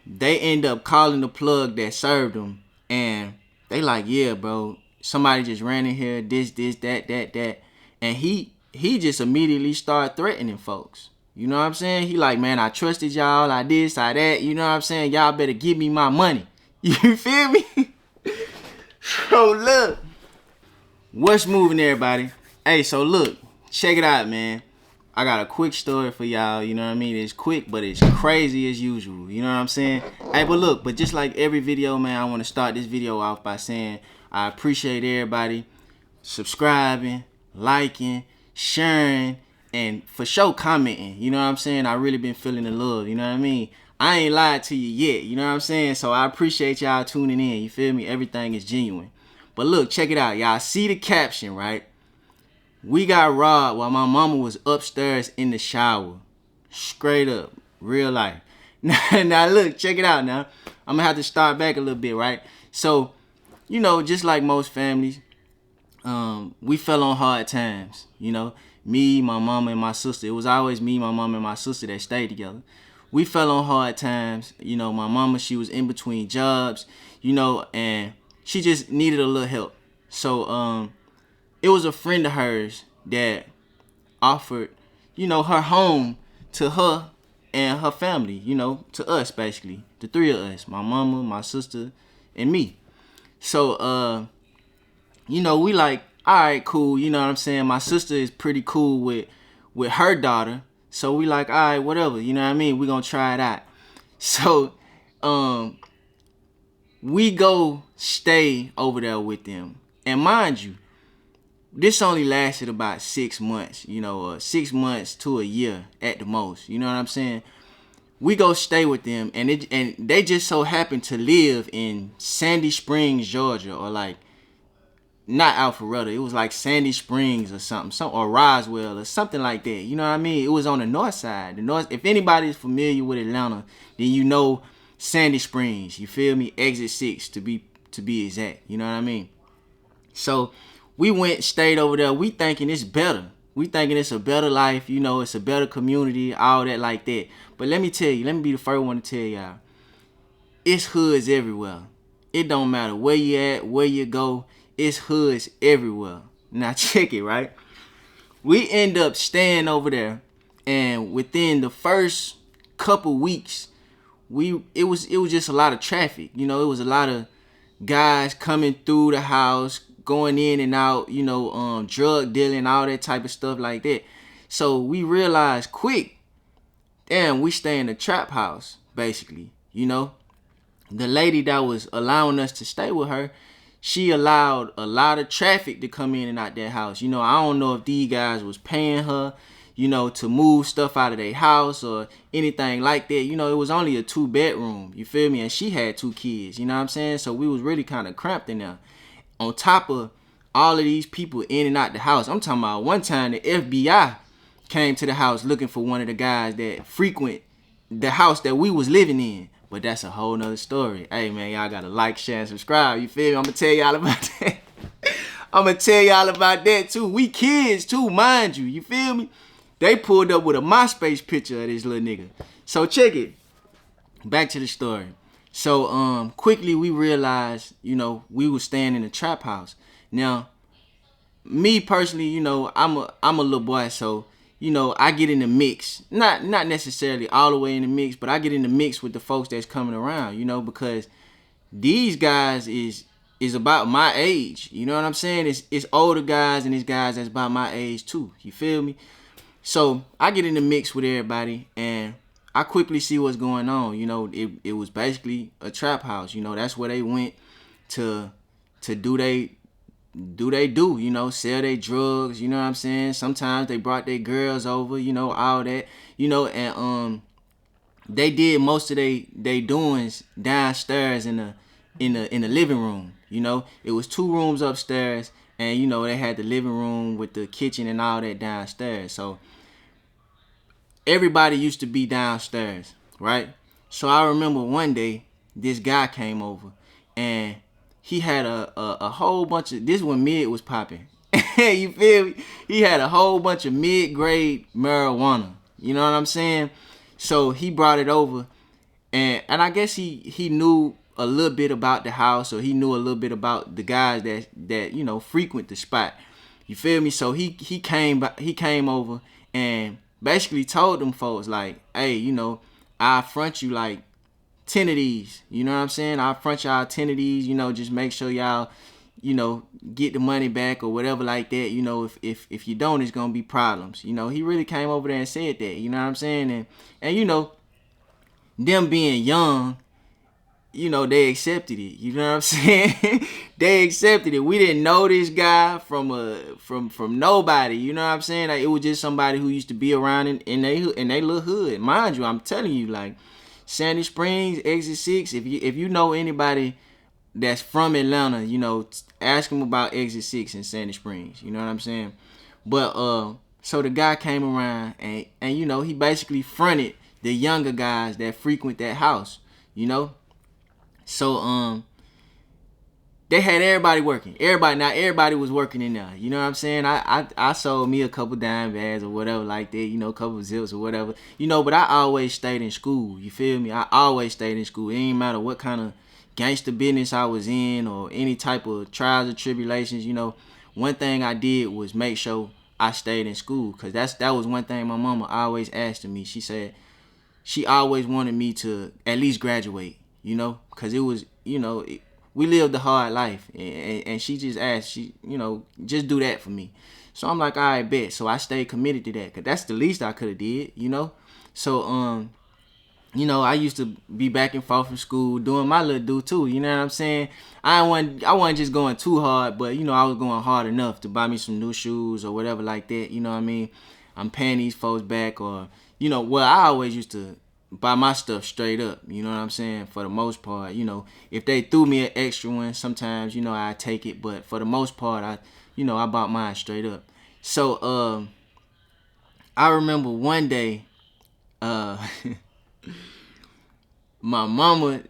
they end up calling the plug that served them, and they like, yeah, bro, somebody just ran in here, this, that, and he just immediately started threatening folks. You know what I'm saying? He like, man, I trusted y'all, I this, I that. You know what I'm saying? Y'all better give me my money. You feel me? So look, what's moving, everybody? Hey, so look, check it out, man. I got a quick story for y'all, you know what I mean? It's quick, but it's crazy as usual, you know what I'm saying? Hey, but look, but just like every video, man, I want to start this video off by saying I appreciate everybody subscribing, liking, sharing, and for sure commenting, you know what I'm saying? I really been feeling the love, you know what I mean? I ain't lied to you yet, you know what I'm saying? So I appreciate y'all tuning in, you feel me? Everything is genuine. But look, check it out. Y'all see the caption, right? We got robbed while my mama was upstairs in the shower. Straight up. Real life. Now look, check it out now. I'm going to have to start back a little bit, right? So, you know, just like most families, we fell on hard times. You know, me, my mama, and my sister. It was always me, my mama, and my sister that stayed together. We fell on hard times. You know, my mama, she was in between jobs, you know, and she just needed a little help. So, it was a friend of hers that offered, you know, her home to her and her family, you know, to us basically, the three of us, my mama, my sister, and me. So, you know, we like, all right, cool, you know what I'm saying? My sister is pretty cool with her daughter, so we like, all right, whatever, you know what I mean? We gonna try it out. So, we go stay over there with them, and mind you, this only lasted about 6 months, you know, 6 months to a year at the most. You know what I'm saying? We go stay with them, and they just so happen to live in Sandy Springs, Georgia, or like not Alpharetta. It was like Sandy Springs or something, or Roswell or something like that. You know what I mean? It was on the north side. The north. If anybody is familiar with Atlanta, then you know Sandy Springs. You feel me? Exit 6 to be exact. You know what I mean? So we went, stayed over there. We thinking it's better. We thinking it's a better life. You know, it's a better community, all that like that. But let me tell you, let me be the first one to tell y'all, it's hoods everywhere. It don't matter where you at, where you go. It's hoods everywhere. Now check it, right? We end up staying over there, and within the first couple weeks, it was just a lot of traffic. You know, it was a lot of guys coming through the house, going in and out, you know, drug dealing, all that type of stuff like that. So we realized quick, damn, we stay in a trap house, basically. You know, the lady that was allowing us to stay with her, she allowed a lot of traffic to come in and out that house. You know, I don't know if these guys was paying her, you know, to move stuff out of their house or anything like that. You know, it was only a 2-bedroom, you feel me? And she had 2 kids, you know what I'm saying? So we was really kind of cramped in there. On top of all of these people in and out the house, I'm talking about one time the FBI came to the house looking for one of the guys that frequent the house that we was living in. But that's a whole nother story. Hey, man, y'all got to like, share, and subscribe. You feel me? I'm going to tell y'all about that. I'm going to tell y'all about that, too. We kids, too, mind you. You feel me? They pulled up with a MySpace picture of this little nigga. So, check it. Back to the story. So, quickly we realized, you know, we was staying in a trap house. Now, me personally, you know, I'm a little boy, so, you know, I get in the mix. Not necessarily all the way in the mix, but I get in the mix with the folks that's coming around, you know, because these guys is about my age. You know what I'm saying? It's older guys and these guys that's about my age too. You feel me? So I get in the mix with everybody, and I quickly see what's going on. You know, it was basically a trap house. You know, that's where they went to do, you know, sell their drugs, you know what I'm saying? Sometimes they brought their girls over, you know, all that, you know, and they did most of they doings downstairs in the living room. You know, it was 2 rooms upstairs, and you know, they had the living room with the kitchen and all that downstairs. So everybody used to be downstairs, right? So I remember one day this guy came over, and he had a whole bunch of, this when mid was popping. You feel me? He had a whole bunch of mid-grade marijuana. You know what I'm saying? So he brought it over, And I guess he knew a little bit about the house, or he knew a little bit about the guys that frequent the spot. You feel me? So he came over and basically told them folks like, hey, I front you like 10 of these. You know what I'm saying? I'll front y'all 10 of these. Just make sure y'all get the money back or whatever like that. If you don't, it's gonna be problems. He really came over there and said that. You know what I'm saying? And them being young, they accepted it. You know what I'm saying? They accepted it. We didn't know this guy from nobody. You know what I'm saying? Like, it was just somebody who used to be around in they little hood. Mind you, I'm telling you, like, Sandy Springs, Exit 6. If you know anybody that's from Atlanta, ask them about Exit 6 in Sandy Springs. You know what I'm saying? But so the guy came around and he basically fronted the younger guys that frequent that house. So they had everybody working. Everybody was working in there. You know what I'm saying? I sold me a couple dime bags or whatever like that, a couple zips or whatever. But I always stayed in school. You feel me? I always stayed in school. It ain't matter what kind of gangster business I was in or any type of trials or tribulations. One thing I did was make sure I stayed in school, because that was one thing my mama always asked of me. She said she always wanted me to at least graduate, because it was, we lived a hard life, and she just asked, just do that for me. So I'm like, all right, bet. So I stayed committed to that, because that's the least I could have did, So, I used to be back and forth from school doing my little do too. You know what I'm saying? I wasn't just going too hard, but I was going hard enough to buy me some new shoes or whatever like that. You know what I mean? I'm paying these folks back, or I always used to buy my stuff straight up. You know what I'm saying? For the most part, if they threw me an extra one, sometimes I take it, but for the most part, I bought mine straight up. So I remember one day, my mama,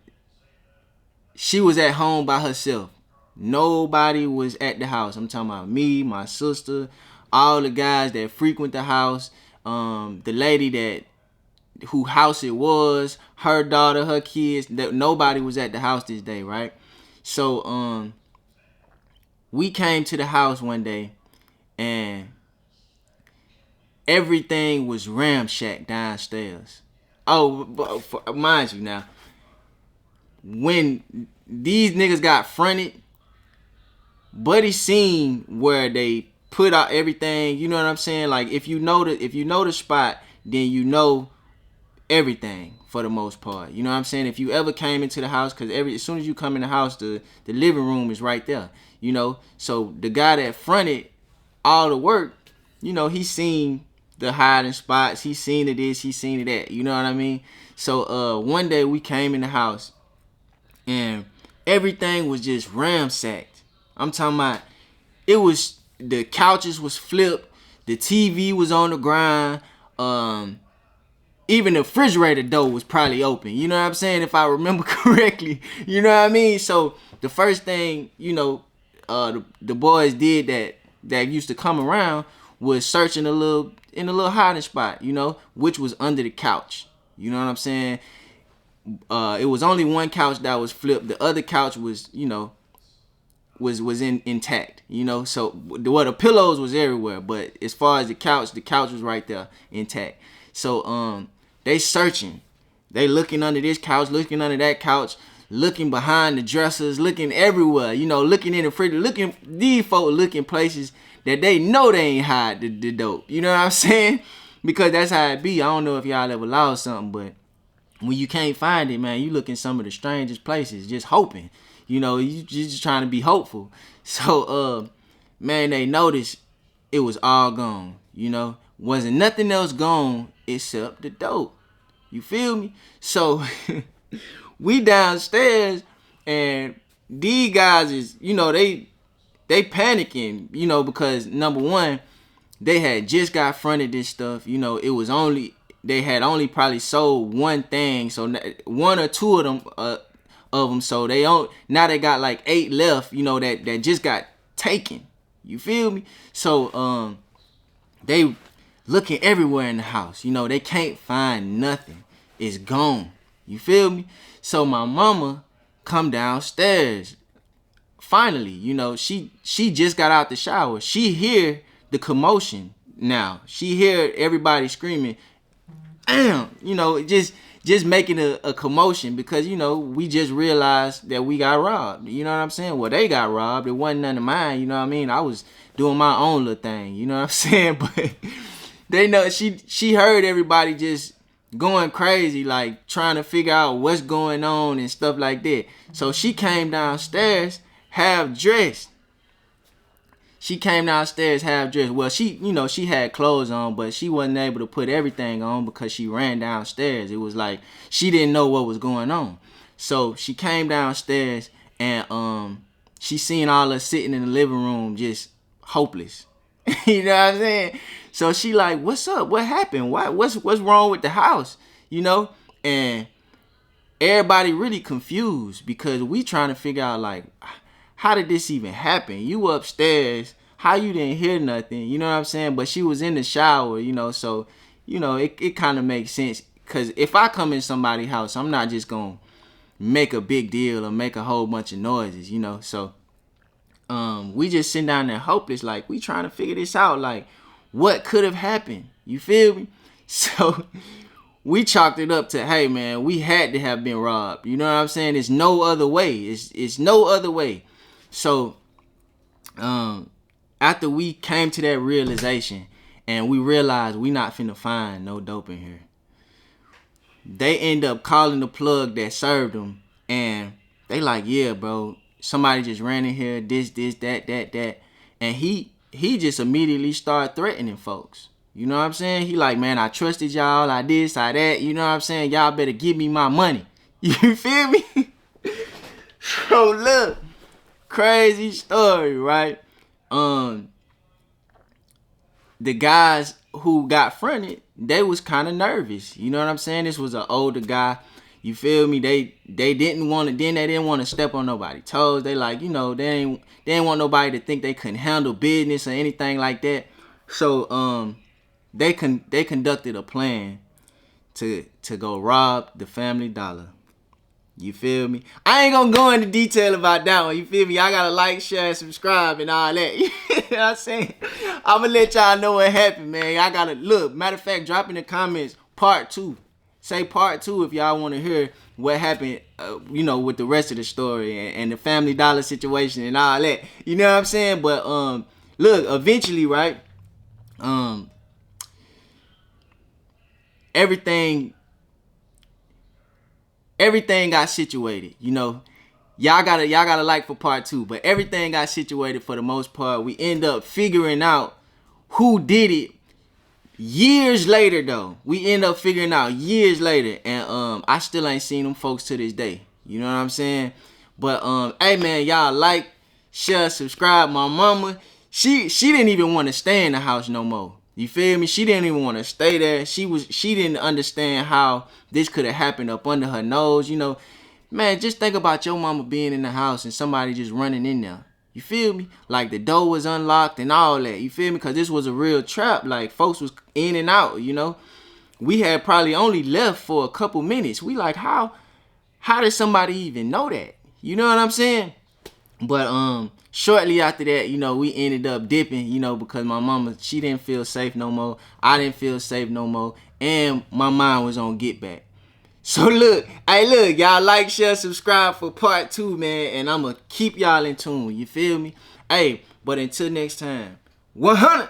she was at home by herself. Nobody was at the house. I'm talking about me, my sister, all the guys that frequent the house, the lady who house it was, her daughter, her kids. That nobody was at the house this day, right? So we came to the house one day, and everything was ramshacked downstairs. Oh, but mind you now, when these niggas got fronted, Buddy seen where they put out everything. You know what I'm saying? Like, if you know the spot, then you know everything for the most part. You know what I'm saying? If you ever came into the house, because as soon as you come in the house, the living room is right there. So the guy that fronted all the work, he seen the hiding spots, he seen it this, he seen it that. You know what I mean? So one day we came in the house, and everything was just ramsacked. I'm talking about, the couches was flipped, the TV was on the ground, even the refrigerator door was probably open. You know what I'm saying? If I remember correctly. You know what I mean? So the first thing, the boys did that used to come around was searching in a little hiding spot, which was under the couch. You know what I'm saying? It was only one couch that was flipped. The other couch was, was intact. So the pillows was everywhere, but as far as the couch was right there intact. So they searching. They looking under this couch, looking under that couch, looking behind the dressers, looking everywhere, looking in the fridge, these folk looking places that they know they ain't hide the dope. You know what I'm saying? Because that's how it be. I don't know if y'all ever lost something, but when you can't find it, man, you look in some of the strangest places, just hoping. You just trying to be hopeful. So, man, they noticed it was all gone. Wasn't nothing else gone except the dope. You feel me? So we downstairs, and these guys is, they panicking, because number one, they had just got fronted this stuff. They had only probably sold one thing, so one or two of them. So now they got like 8 left, that just got taken. You feel me? So they looking everywhere in the house. They can't find nothing. It's gone. You feel me? So my mama come downstairs. Finally, she just got out the shower. She hear the commotion now. She hear everybody screaming, damn, just making a commotion because, we just realized that we got robbed. You know what I'm saying? Well, they got robbed. It wasn't none of mine. You know what I mean? I was doing my own little thing. You know what I'm saying? But they know she heard everybody just going crazy, like trying to figure out what's going on and stuff like that. So she came downstairs half dressed. Well, she had clothes on, but she wasn't able to put everything on because she ran downstairs. It was like she didn't know what was going on. So she came downstairs and she seen all us sitting in the living room just hopeless. You know what I'm saying? So she like, what's up? What happened? What's wrong with the house? And everybody really confused because we trying to figure out like, how did this even happen? You upstairs, how you didn't hear nothing? You know what I'm saying? But she was in the shower, so it kind of makes sense. Cause if I come in somebody's house, I'm not just gonna make a big deal or make a whole bunch of noises, So we just sitting down there hopeless, like we trying to figure this out, like what could have happened? You feel me? So we chalked it up to, hey man, we had to have been robbed. You know what I'm saying? It's no other way. It's no other way. So after we came to that realization and we realized we not finna find no dope in here, they end up calling the plug that served them, and they like, yeah, bro, somebody just ran in here, this, that, and he just immediately started threatening folks. You know what I'm saying? He like, man, I trusted y'all, I this, I that. You know what I'm saying? Y'all better give me my money. You feel me? So look, crazy story, right? The guys who got fronted, they was kind of nervous. You know what I'm saying? This was an older guy. You feel me? They didn't want to step on nobody's toes. They like, they didn't want nobody to think they couldn't handle business or anything like that. So they conducted a plan to go rob the Family Dollar. You feel me? I ain't gonna go into detail about that one. You feel me? Y'all gotta like, share, subscribe, and all that. You know what I'm saying? I'm gonna let y'all know what happened, man. Y'all gotta look. Matter of fact, drop in the comments part 2. Say part 2 if y'all want to hear what happened, with the rest of the story and the Family Dollar situation and all that. You know what I'm saying? But look, eventually, right? Everything got situated. Y'all gotta like for part 2, but everything got situated for the most part. We end up figuring out who did it years later, though. And I still ain't seen them folks to this day. You know what I'm saying? But hey man, y'all like, share, subscribe. My mama, she didn't even want to stay in the house no more. You feel me? She didn't even want to stay there. She didn't understand how this could have happened up under her nose. Man, just think about your mama being in the house and somebody just running in there. You feel me? Like the door was unlocked and all that. You feel me? Because this was a real trap. Like folks was in and out, We had probably only left for a couple minutes. We like, how did somebody even know that? You know what I'm saying? But shortly after that, we ended up dipping, because my mama, she didn't feel safe no more. I didn't feel safe no more. And my mind was on get back. So look, y'all like, share, subscribe for part 2, man. And I'm going to keep y'all in tune. You feel me? Hey, but until next time, 100.